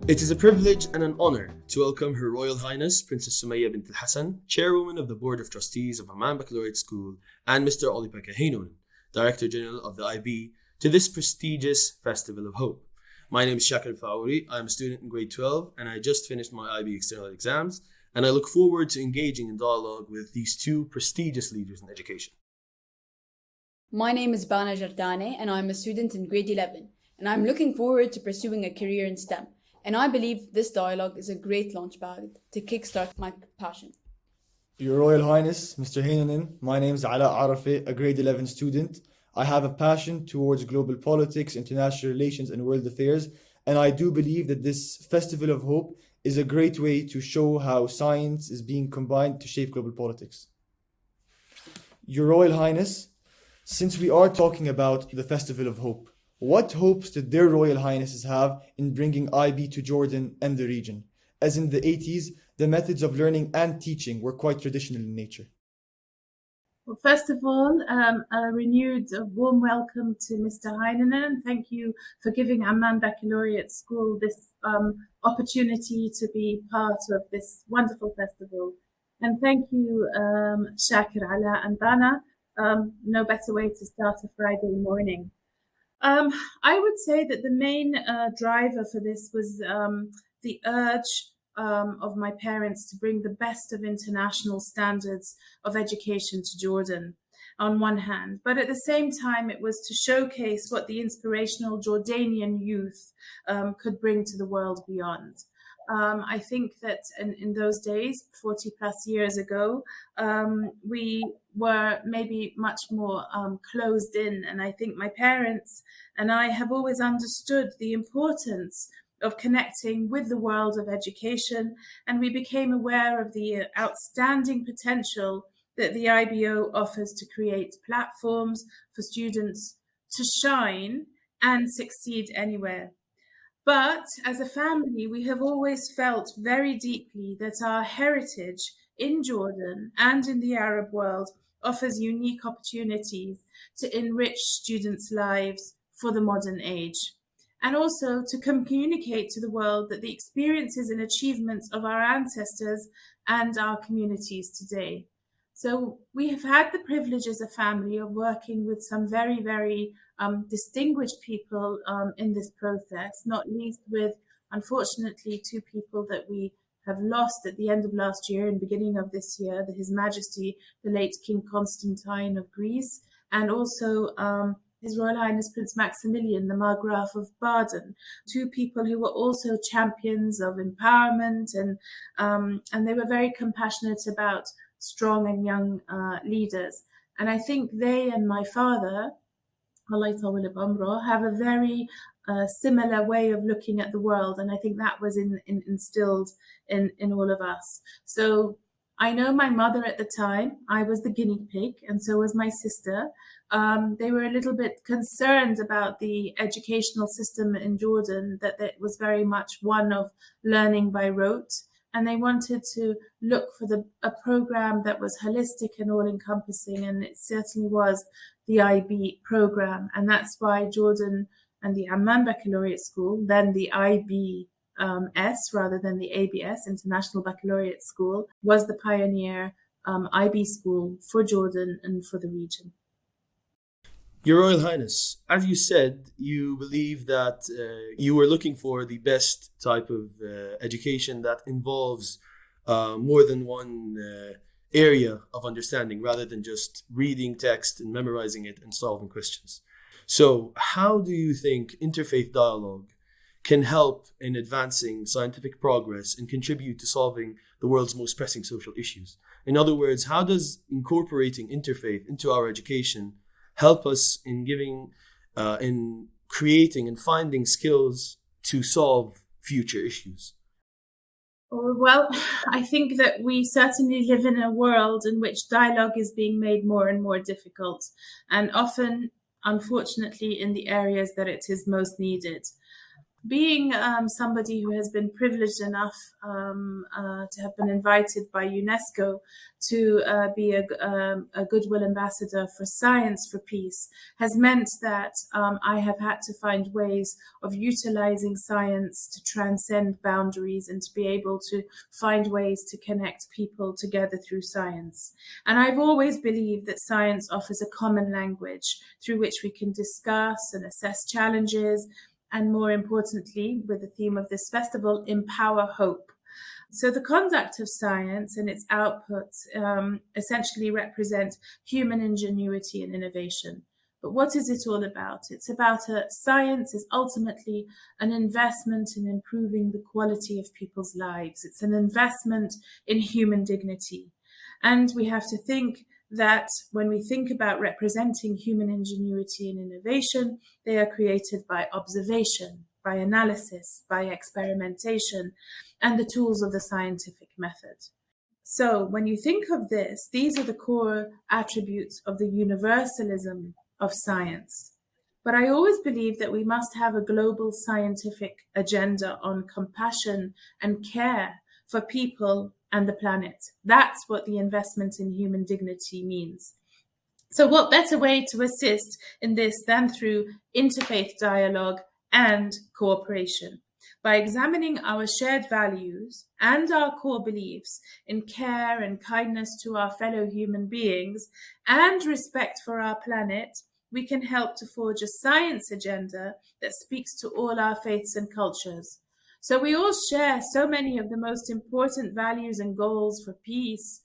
It is a privilege and an honor to welcome Her Royal Highness Princess Sumaya bint Hassan, Chairwoman of the Board of Trustees of Amman Baccalaureate School, and Mr. Olli-Pekka Heinonen, Director-General of the IB, to this prestigious Festival of Hope. My name is Faouri. I'm a student in grade 12 and I just finished my IB external exams, and I look forward to engaging in dialogue with these two prestigious leaders in education. My name is Bana Jardaneh and I'm a student in grade 11, and I'm looking forward to pursuing a career in STEM. And I believe this dialogue is a great launchpad to kickstart my passion. Your Royal Highness, Mr. Heinonen, my name is Ala'a Arafeh, a grade 11 student. I have a passion towards global politics, international relations, and world affairs, and I do believe that this Festival of Hope is a great way to show how science is being combined to shape global politics. Your Royal Highness, since we are talking about the Festival of Hope, what hopes did their Royal Highnesses have in bringing IB to Jordan and the region? As in the 80s, the methods of learning and teaching were quite traditional in nature. Well, first of all, a renewed warm welcome to Mr. Heinonen. Thank you for giving Amman Baccalaureate School this opportunity to be part of this wonderful festival. And thank you, Shakir, Ala, and Bana. No better way to start a Friday morning. I would say that the main driver for this was the urge of my parents to bring the best of international standards of education to Jordan on one hand, but at the same time it was to showcase what the inspirational Jordanian youth could bring to the world beyond. I think that in those days, 40 plus years ago, we were maybe much more closed in. And I think my parents and I have always understood the importance of connecting with the world of education. And we became aware of the outstanding potential that the IBO offers to create platforms for students to shine and succeed anywhere. But as a family, we have always felt very deeply that our heritage in Jordan and in the Arab world offers unique opportunities to enrich students' lives for the modern age, and also to communicate to the world that the experiences and achievements of our ancestors and our communities today. So we have had the privilege as a family of working with some very, very distinguished people in this process, not least with, unfortunately, two people that we have lost at the end of last year and beginning of this year, His Majesty, the late King Constantine of Greece, and also His Royal Highness Prince Maximilian, the Margraf of Baden, two people who were also champions of empowerment, and they were very compassionate about strong and young leaders. And I think they and my father, have a very similar way of looking at the world. And I think that was instilled in all of us. So I know my mother at the time, I was the guinea pig, and so was my sister. They were a little bit concerned about the educational system in Jordan, that it was very much one of learning by rote. And they wanted to look for a program that was holistic and all-encompassing, and it certainly was the IB program. And that's why Jordan and the Amman Baccalaureate School, then the IBS rather than the ABS, International Baccalaureate School, was the pioneer IB school for Jordan and for the region. Your Royal Highness, as you said, you believe that you were looking for the best type of education that involves more than one area of understanding rather than just reading text and memorizing it and solving questions. So how do you think interfaith dialogue can help in advancing scientific progress and contribute to solving the world's most pressing social issues? In other words, how does incorporating interfaith into our education help us in creating and finding skills to solve future issues? Well, I think that we certainly live in a world in which dialogue is being made more and more difficult, and often, unfortunately, in the areas that it is most needed. being somebody who has been privileged enough to have been invited by UNESCO to be a goodwill ambassador for science for peace has meant that I have had to find ways of utilizing science to transcend boundaries and to be able to find ways to connect people together through science. And I've always believed that science offers a common language through which we can discuss and assess challenges, and more importantly, with the theme of this festival, empower hope. So the conduct of science and its outputs essentially represent human ingenuity and innovation. But what is it all about? It's about science is ultimately an investment in improving the quality of people's lives. It's an investment in human dignity. And we have to think that when we think about representing human ingenuity and innovation, they are created by observation, by analysis, by experimentation, and the tools of the scientific method. So when you think of this, these are the core attributes of the universalism of science. But I always believe that we must have a global scientific agenda on compassion and care for people and the planet. That's what the investment in human dignity means. So what better way to assist in this than through interfaith dialogue and cooperation? By examining our shared values and our core beliefs in care and kindness to our fellow human beings and respect for our planet, we can help to forge a science agenda that speaks to all our faiths and cultures. So we all share so many of the most important values and goals for peace,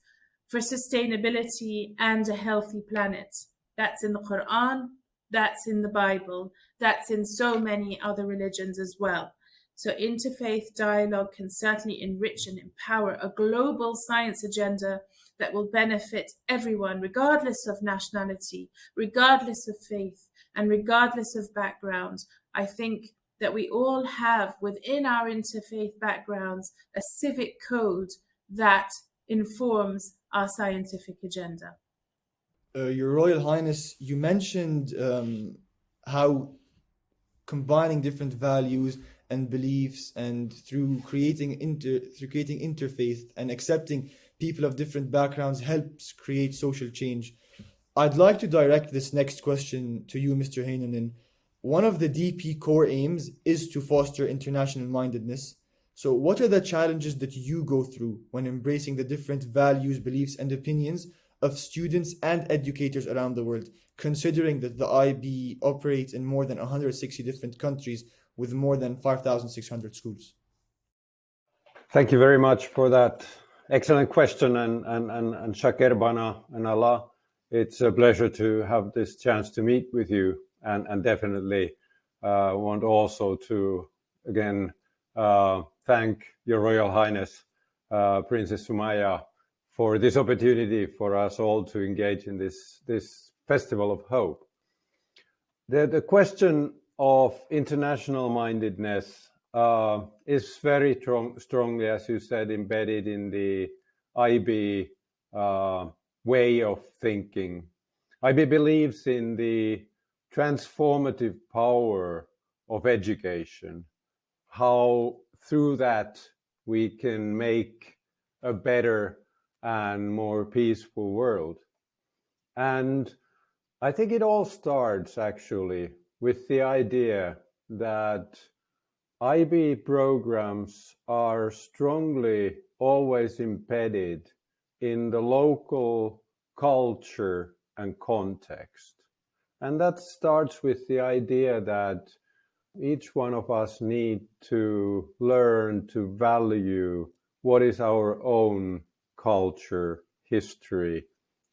for sustainability, and a healthy planet. That's in the Quran, that's in the Bible, that's in so many other religions as well. So interfaith dialogue can certainly enrich and empower a global science agenda that will benefit everyone, regardless of nationality, regardless of faith, and regardless of background. I think that we all have within our interfaith backgrounds a civic code that informs our scientific agenda. Your Royal Highness, you mentioned how combining different values and beliefs and through creating interfaith and accepting people of different backgrounds helps create social change. I'd like to direct this next question to you, Mr. Heinonen. One of the DP core aims is to foster international mindedness. So what are the challenges that you go through when embracing the different values, beliefs, and opinions of students and educators around the world, considering that the IB operates in more than 160 different countries with more than 5,600 schools? Thank you very much for that excellent question, and Shaker, Bana, and Allah. It's a pleasure to have this chance to meet with you, and definitely want also to again thank Your Royal Highness Princess Sumaya for this opportunity for us all to engage in this festival of hope. The question of international mindedness is very strongly, as you said, embedded in the IB way of thinking. IB believes in the transformative power of education, how through that we can make a better and more peaceful world. And I think it all starts actually with the idea that IB programs are strongly always embedded in the local culture and context. And that starts with the idea that each one of us need to learn to value what is our own culture, history,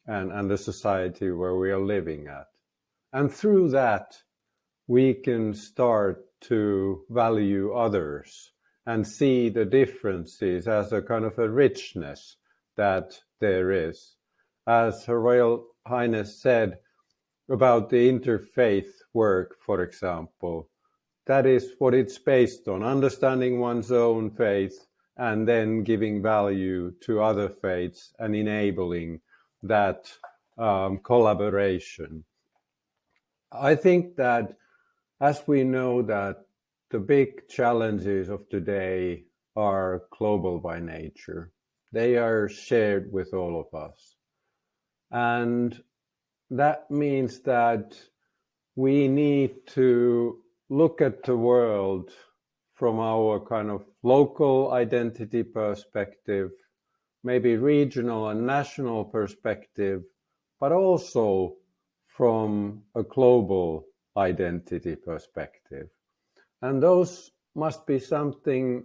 and the society where we are living at. And through that, we can start to value others and see the differences as a kind of a richness that there is. As Her Royal Highness said about the interfaith work, for example, that is what it's based on, understanding one's own faith and then giving value to other faiths and enabling that collaboration. I think that as we know that the big challenges of today are global by nature. They are shared with all of us. And that means that we need to look at the world from our kind of local identity perspective, maybe regional and national perspective, but also from a global identity perspective. And those must be something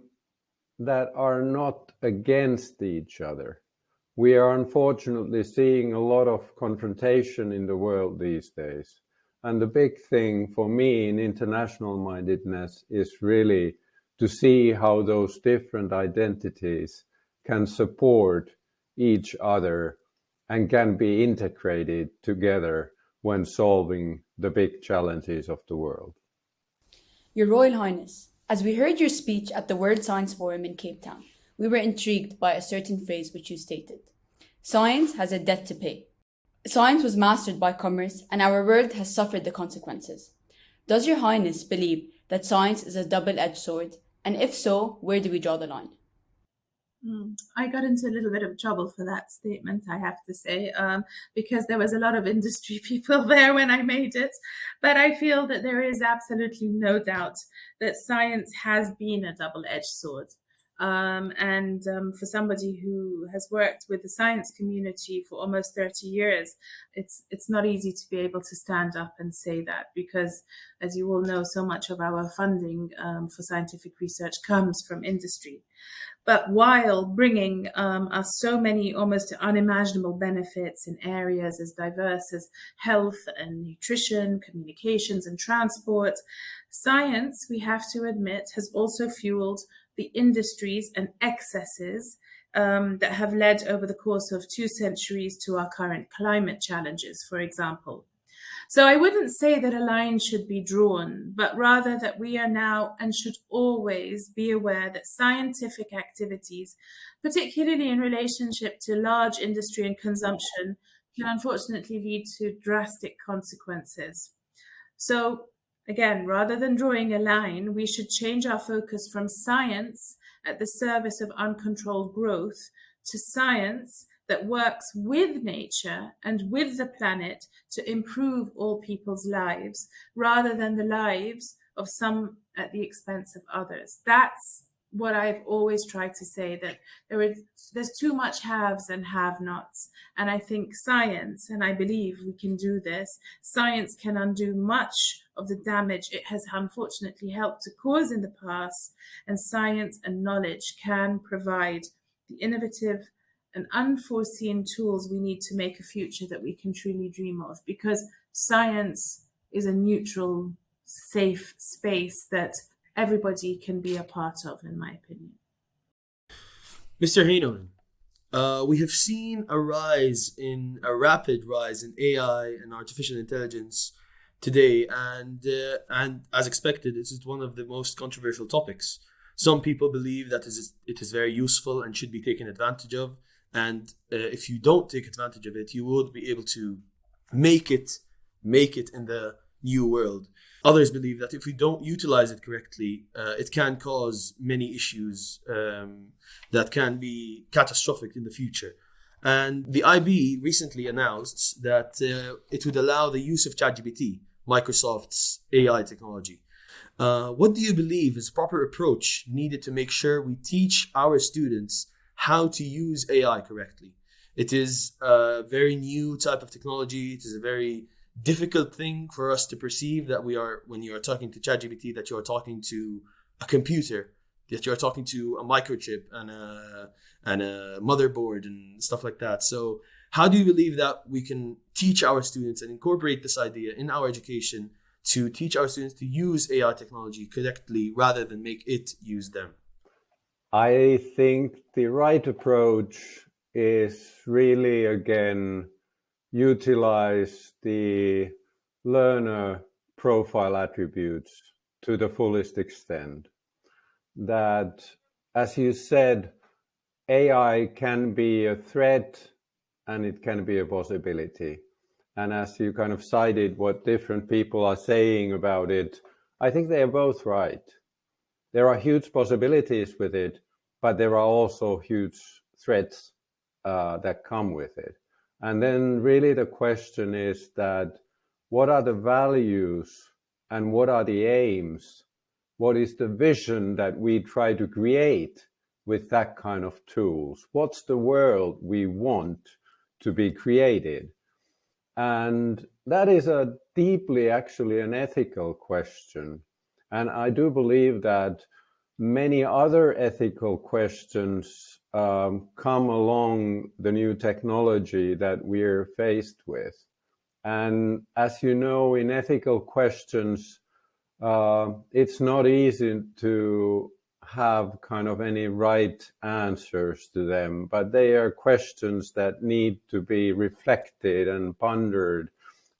that are not against each other. We are unfortunately seeing a lot of confrontation in the world these days. And the big thing for me in international mindedness is really to see how those different identities can support each other and can be integrated together when solving the big challenges of the world. Your Royal Highness, as we heard your speech at the World Science Forum in Cape Town, we were intrigued by a certain phrase which you stated. Science has a debt to pay. Science was mastered by commerce, and our world has suffered the consequences. Does Your Highness believe that science is a double-edged sword? And if so, where do we draw the line? I got into a little bit of trouble for that statement, I have to say, because there was a lot of industry people there when I made it. But I feel that there is absolutely no doubt that science has been a double-edged sword. For somebody who has worked with the science community for almost 30 years, it's not easy to be able to stand up and say that, because, as you all know, so much of our funding for scientific research comes from industry. But while bringing us so many almost unimaginable benefits in areas as diverse as health and nutrition, communications and transport, science, we have to admit, has also fueled the industries and excesses that have led over the course of 2 centuries to our current climate challenges, for example. So I wouldn't say that a line should be drawn, but rather that we are now and should always be aware that scientific activities, particularly in relationship to large industry and consumption, can unfortunately lead to drastic consequences. So again, rather than drawing a line, we should change our focus from science at the service of uncontrolled growth to science that works with nature and with the planet to improve all people's lives, rather than the lives of some at the expense of others. That's what I've always tried to say, that there's too much haves and have-nots. And I think science, and I believe we can do this, science can undo much of the damage it has unfortunately helped to cause in the past, and science and knowledge can provide the innovative and unforeseen tools we need to make a future that we can truly dream of, because science is a neutral, safe space that everybody can be a part of, in my opinion. Mr. Heinonen, we have seen a rapid rise in AI and artificial intelligence today, and as expected, this is one of the most controversial topics. Some people believe that it is very useful and should be taken advantage of, and if you don't take advantage of it, you would be able to make it in the new world. Others believe that if we don't utilize it correctly, it can cause many issues that can be catastrophic in the future. And the IB recently announced that it would allow the use of ChatGPT, Microsoft's AI technology. What do you believe is a proper approach needed to make sure we teach our students how to use AI correctly? It is a very new type of technology. It is a very difficult thing for us to perceive that when you are talking to ChatGPT, that you are talking to a computer, that you are talking to a microchip and a motherboard and stuff like that. So how do you believe that we can teach our students and incorporate this idea in our education to teach our students to use AI technology correctly rather than make it use them? I think the right approach is really, again, utilize the learner profile attributes to the fullest extent. That, as you said, AI can be a threat and it can be a possibility. And as you kind of cited what different people are saying about it, I think they are both right. there are huge possibilities with it, but there are also huge threats that come with it. And then really the question is that what are the values and what are the aims? What is the vision that we try to create with that kind of tools? What's the world we want to be created? And that is a deeply actually an ethical question. And I do believe that many other ethical questions come along the new technology that we're faced with. And as you know, in ethical questions, it's not easy to have kind of any right answers to them, but they are questions that need to be reflected and pondered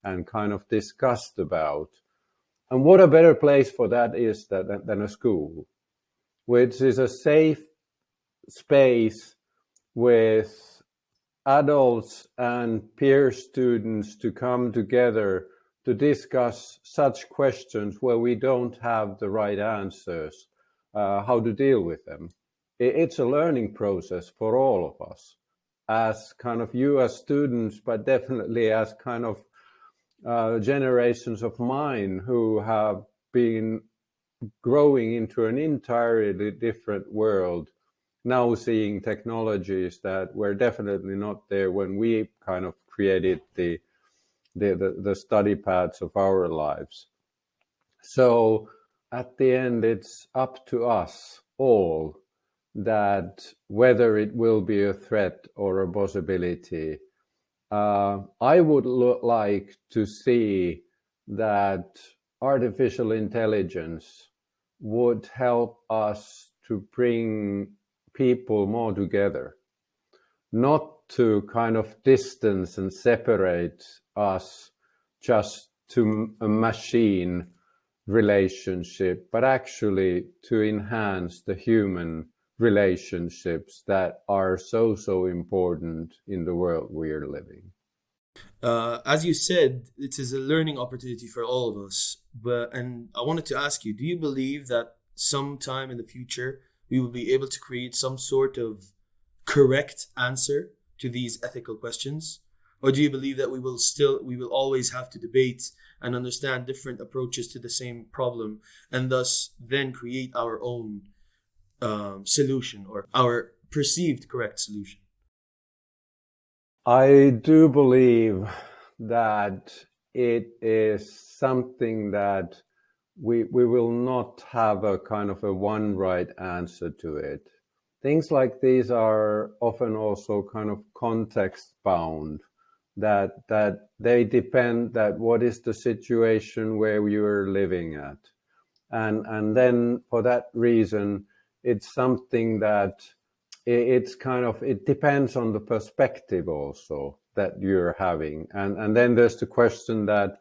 and kind of discussed about. And what a better place for that is than a school, which is a safe space with adults and peer students to come together to discuss such questions where we don't have the right answers, how to deal with them. It's a learning process for all of us, as kind of you as students, but definitely as kind of generations of mine who have been growing into an entirely different world, now seeing technologies that were definitely not there when we kind of created the study paths of our lives. So at the end, it's up to us all that whether it will be a threat or a possibility. I would like to see that artificial intelligence would help us to bring people more together, not to kind of distance and separate us just to a machine relationship, but actually to enhance the human relationships that are so important in the world we are living. As you said, it is a learning opportunity for all of us. And I wanted to ask you, do you believe that sometime in the future we will be able to create some sort of correct answer to these ethical questions? Or do you believe that we will always have to debate and understand different approaches to the same problem, and thus then create our own solution or our perceived correct solution? I do believe that it is something that we will not have a kind of a one right answer to it. Things like these are often also kind of context bound, that they depend that what is the situation where you're living at. And then for that reason, it's something that it's kind of, it depends on the perspective also that you're having. And then there's the question that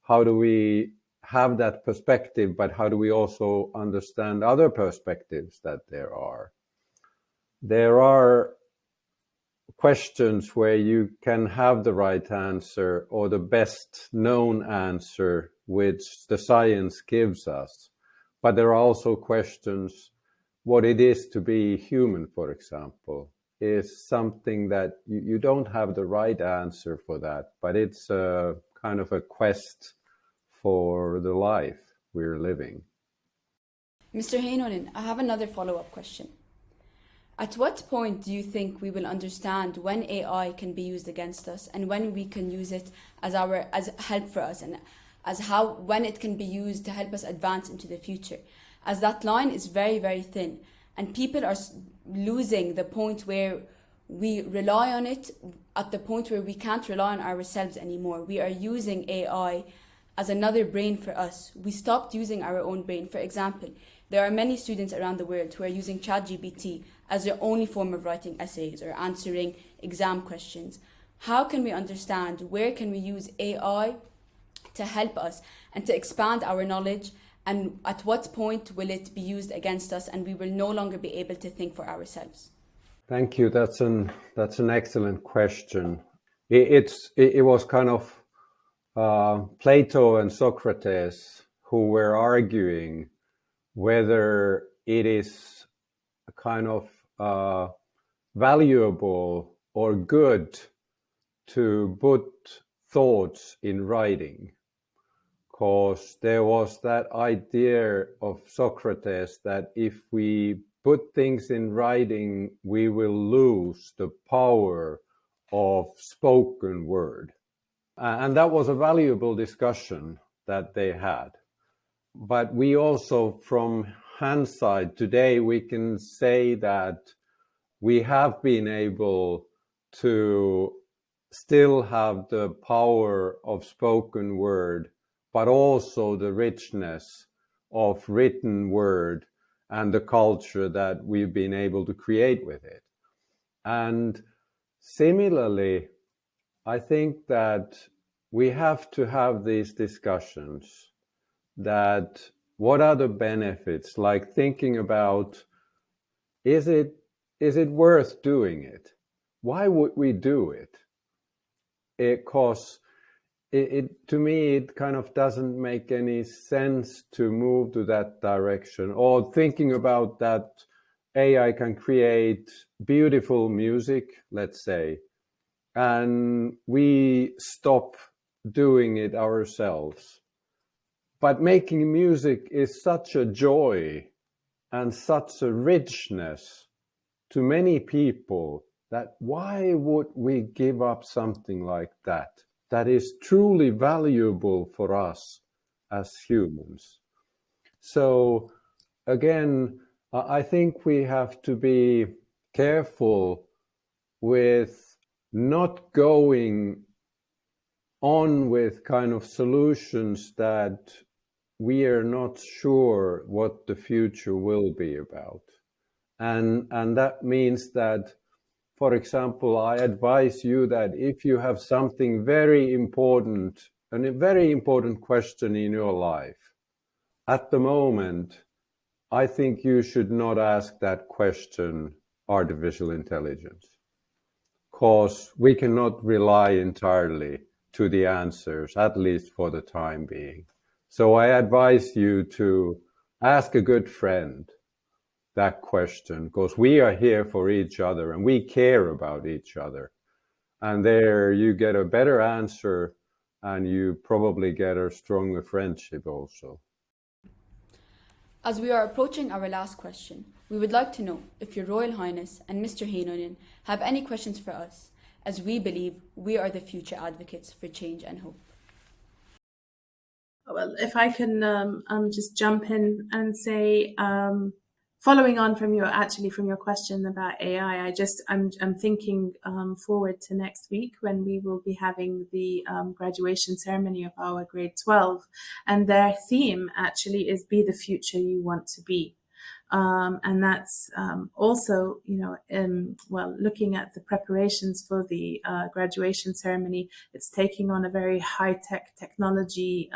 how do we have that perspective, but how do we also understand other perspectives that there are? There are questions where you can have the right answer or the best known answer which the science gives us. But there are also questions, what it is to be human, for example, is something that you don't have the right answer for that, but it's a kind of a quest for the life we're living. Mr. Heinonen, I have another follow-up question. At what point do you think we will understand when AI can be used against us and when we can use it as help for us, and when it can be used to help us advance into the future? As that line is very, very thin, and people are losing the point where we rely on it at the point where we can't rely on ourselves anymore. We are using AI as another brain for us. We stopped using our own brain. For example, there are many students around the world who are using ChatGPT as their only form of writing essays or answering exam questions. How can we understand where can we use AI to help us and to expand our knowledge, and at what point will it be used against us and we will no longer be able to think for ourselves? Thank you. That's an excellent question. It was kind of Plato and Socrates who were arguing whether it is a kind of valuable or good to put thoughts in writing, because there was that idea of Socrates that if we put things in writing, we will lose the power of spoken word. And that was a valuable discussion that they had. But we also, from hindsight today, we can say that we have been able to still have the power of spoken word, but also the richness of written word and the culture that we've been able to create with it. And similarly, I think that we have to have these discussions that what are the benefits, like thinking about, is it worth doing it? Why would we do it? Because it to me, it kind of doesn't make any sense to move to that direction, or thinking about that AI can create beautiful music, let's say, and we stop doing it ourselves. But making music is such a joy and such a richness to many people that why would we give up something like that, that is truly valuable for us as humans? So again, I think we have to be careful with not going on with kind of solutions that we are not sure what the future will be about. And that means that, for example, I advise you that if you have something very important, and a very important question in your life, at the moment, I think you should not ask that question artificial intelligence, because we cannot rely entirely to the answers, at least for the time being. So I advise you to ask a good friend that question, because we are here for each other and we care about each other. And there you get a better answer and you probably get a stronger friendship also. As we are approaching our last question, we would like to know if Your Royal Highness and Mr. Heinonen have any questions for us, as we believe we are the future advocates for change and hope. Well, if I can just jump in and say, following on from your question about AI, I'm thinking forward to next week when we will be having the graduation ceremony of our grade 12, and their theme actually is "Be the Future You Want to Be." And that's also, looking at the preparations for the graduation ceremony, it's taking on a very high-tech technology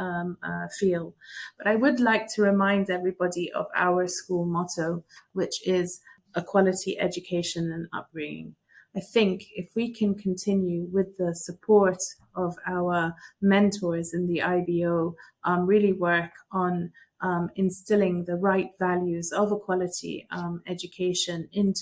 feel. But I would like to remind everybody of our school motto, which is a quality education and upbringing. I think if we can continue with the support of our mentors in the IBO, really work on instilling the right values of equality education in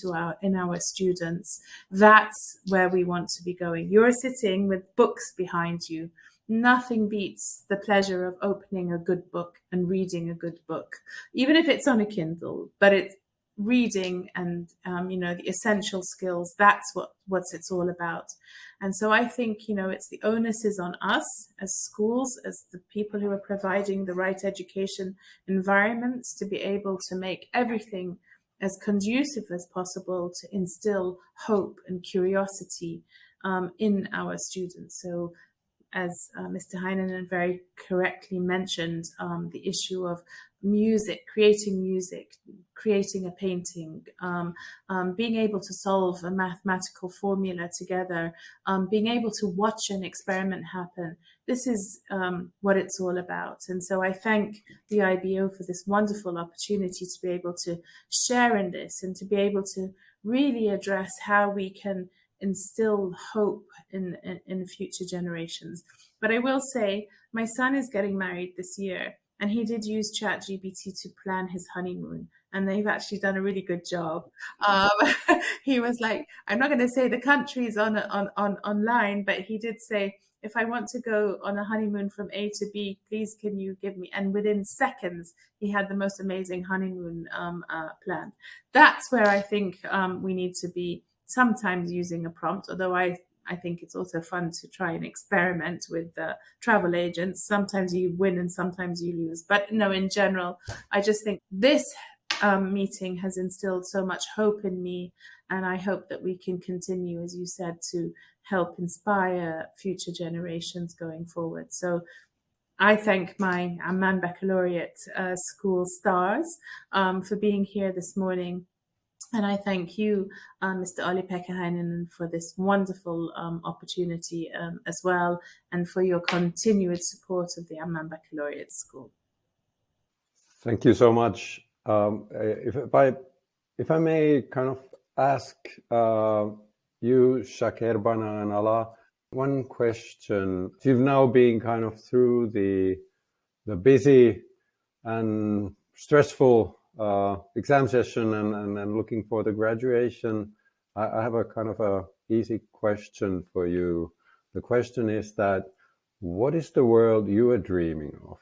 our students, that's where we want to be going. You're sitting with books behind you. Nothing beats the pleasure of opening a good book and reading a good book, even if it's on a Kindle, but it's reading and the essential skills. That's what it's all about. And so I think it's the onus is on us as schools, as the people who are providing the right education environments, to be able to make everything as conducive as possible to instill hope and curiosity in our students. So as Mr. Heinonen very correctly mentioned, the issue of music, creating a painting, being able to solve a mathematical formula together, being able to watch an experiment happen. This is what it's all about. And so I thank the IBO for this wonderful opportunity to be able to share in this and to be able to really address how we can instill hope in future generations. But I will say, my son is getting married this year, and he did use ChatGPT to plan his honeymoon. and they've actually done a really good job. He was like, I'm not going to say the countries on online, but he did say, if I want to go on a honeymoon from A to B, please can you give me? And within seconds, he had the most amazing honeymoon planned. That's where I think we need to be sometimes using a prompt, although I think it's also fun to try and experiment with travel agents. Sometimes you win and sometimes you lose. But no, in general, I just think this meeting has instilled so much hope in me. And I hope that we can continue, as you said, to help inspire future generations going forward. So I thank my Amman Baccalaureate School stars for being here this morning. And I thank you, Mr. Olli-Pekka Heinonen, for this wonderful opportunity as well, and for your continued support of the Amman Baccalaureate School. Thank you so much. If I may kind of ask you, Shaker, Bana, and Ala'a, one question. You've now been kind of through the busy and stressful exam session and looking for the graduation. I have a kind of a easy question for you. The question is that, what is the world you are dreaming of?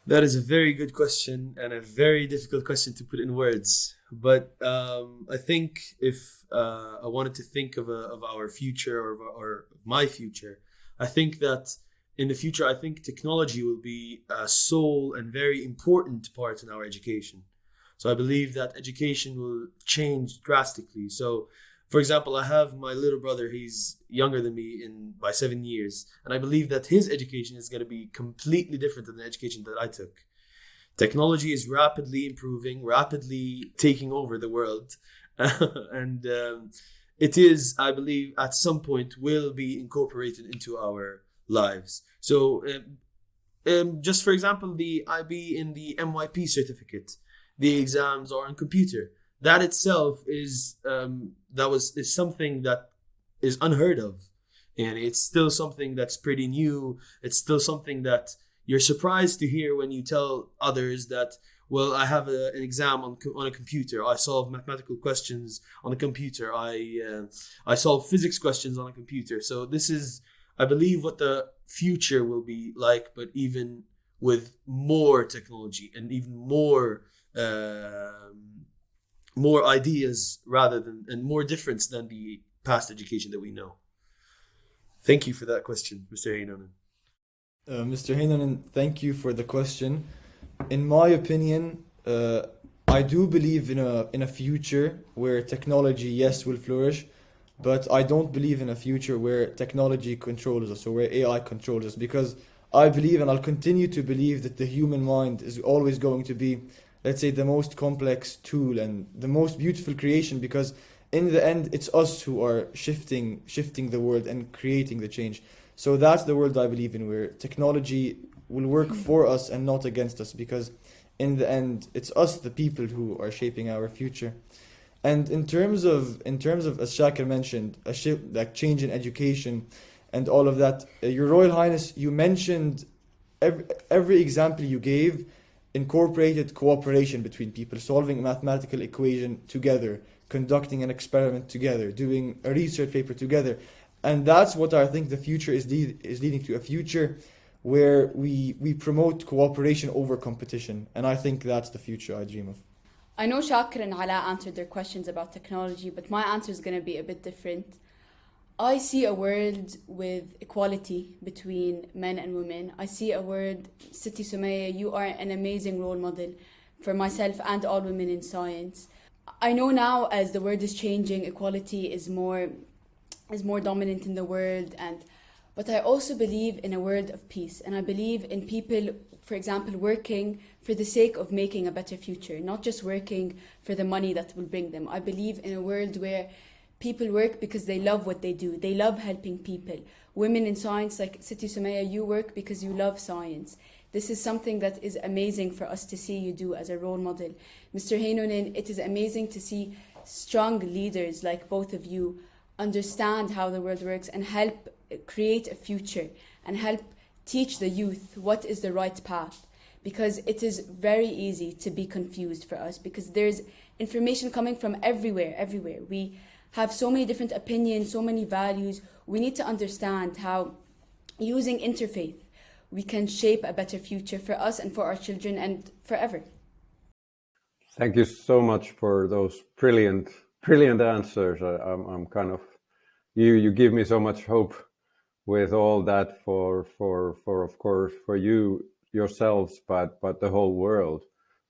That is a very good question and a very difficult question to put in words. But I think if I wanted to think of our future or my future, I think that in the future, I think technology will be a sole and very important part in our education. So I believe that education will change drastically. So, for example, I have my little brother. He's younger than me by 7 years. And I believe that his education is going to be completely different than the education that I took. Technology is rapidly improving, rapidly taking over the world. And it is, I believe, at some point will be incorporated into our lives. So just for example, the IB in the MYP certificate, the exams are on computer. That itself is something that is unheard of, and it's still something that's pretty new. It's still something that you're surprised to hear when you tell others that, well, I have an exam on a computer. I solve mathematical questions on a computer. I solve physics questions on a computer. So this is, I believe, what the future will be like, but even with more technology and even more ideas and more difference than the past education that we know. Thank you for that question, Mr. Heinonen. Mr. Heinonen, thank you for the question. In my opinion, I do believe in a future where technology, yes, will flourish, but I don't believe in a future where technology controls us or where AI controls us, because I believe, and I'll continue to believe, that the human mind is always going to be, let's say, the most complex tool and the most beautiful creation, because in the end, it's us who are shifting the world and creating the change. So that's the world I believe in, where technology will work for us and not against us, because in the end, it's us, the people, who are shaping our future. And in terms of, as Shaker mentioned, a shift, like change in education and all of that, Your Royal Highness, you mentioned every example you gave incorporated cooperation between people, solving a mathematical equation together, conducting an experiment together, doing a research paper together. And that's what I think the future is leading to, a future where we promote cooperation over competition. And I think that's the future I dream of. I know Shaker and Ala'a answered their questions about technology, but my answer is going to be a bit different. I see a world with equality between men and women. I see a world, Siti Sumaya, you are an amazing role model for myself and all women in science. I know now, as the world is changing, equality is more dominant in the world, but I also believe in a world of peace, and I believe in people, for example, working for the sake of making a better future, not just working for the money that will bring them. I believe in a world where people work because they love what they do. They love helping people. Women in science, like Siti Sumaya, you work because you love science. This is something that is amazing for us to see you do as a role model. Mr. Heinonen, it is amazing to see strong leaders like both of you understand how the world works and help create a future and help teach the youth what is the right path. because it is very easy to be confused for us, because there's information coming from everywhere. We have so many different opinions, so many values. We need to understand how, using interfaith, we can shape a better future for us and for our children and forever. Thank you so much for those brilliant answers. I'm kind of, you give me so much hope with all that for of course for you yourselves, but the whole world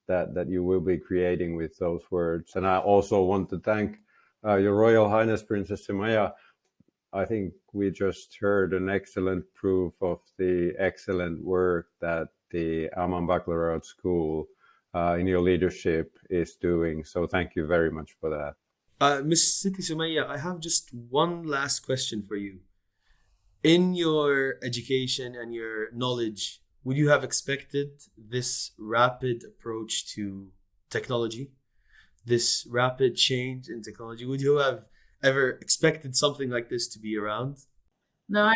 that you will be creating with those words. And I also want to thank Your Royal Highness Princess Sumaya. I think we just heard an excellent proof of the excellent work that the Amman Baccalaureate School in your leadership is doing. So thank you very much for that. Miss Siti Sumaya, I have just one last question for you. In your education and your knowledge, would you have expected this rapid approach to technology, this rapid change in technology? Would you have ever expected something like this to be around? No,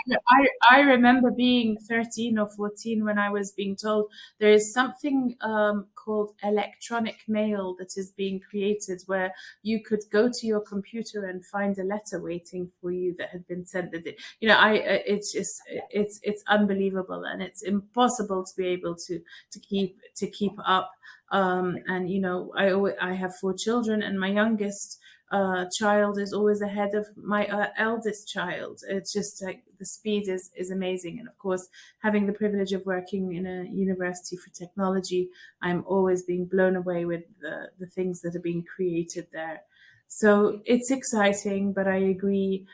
I remember being 13 or 14 when I was being told there is something called electronic mail that is being created, where you could go to your computer and find a letter waiting for you that had been sent. It's unbelievable, and it's impossible to be able to keep up. And I have 4 children, and my youngest child is always ahead of my eldest child. It's just like the speed is amazing. And of course, having the privilege of working in a university for technology, I'm always being blown away with the things that are being created there. So it's exciting, but I agree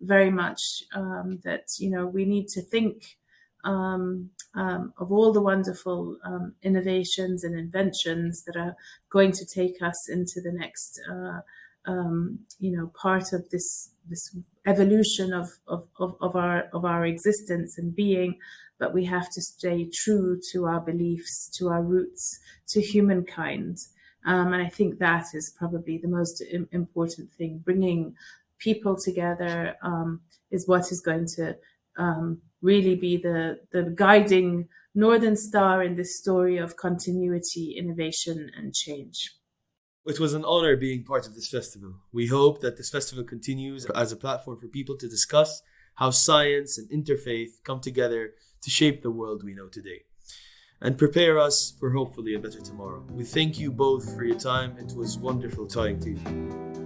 very much that we need to think of all the wonderful innovations and inventions that are going to take us into the next part of this evolution of our existence and being. But we have to stay true to our beliefs, to our roots, to humankind. And I think that is probably the most important thing. Bringing people together is what is going to really be the guiding northern star in this story of continuity, innovation, and change. It was an honor being part of this festival. We hope that this festival continues as a platform for people to discuss how science and interfaith come together to shape the world we know today and prepare us for hopefully a better tomorrow. We thank you both for your time. It was wonderful talking to you.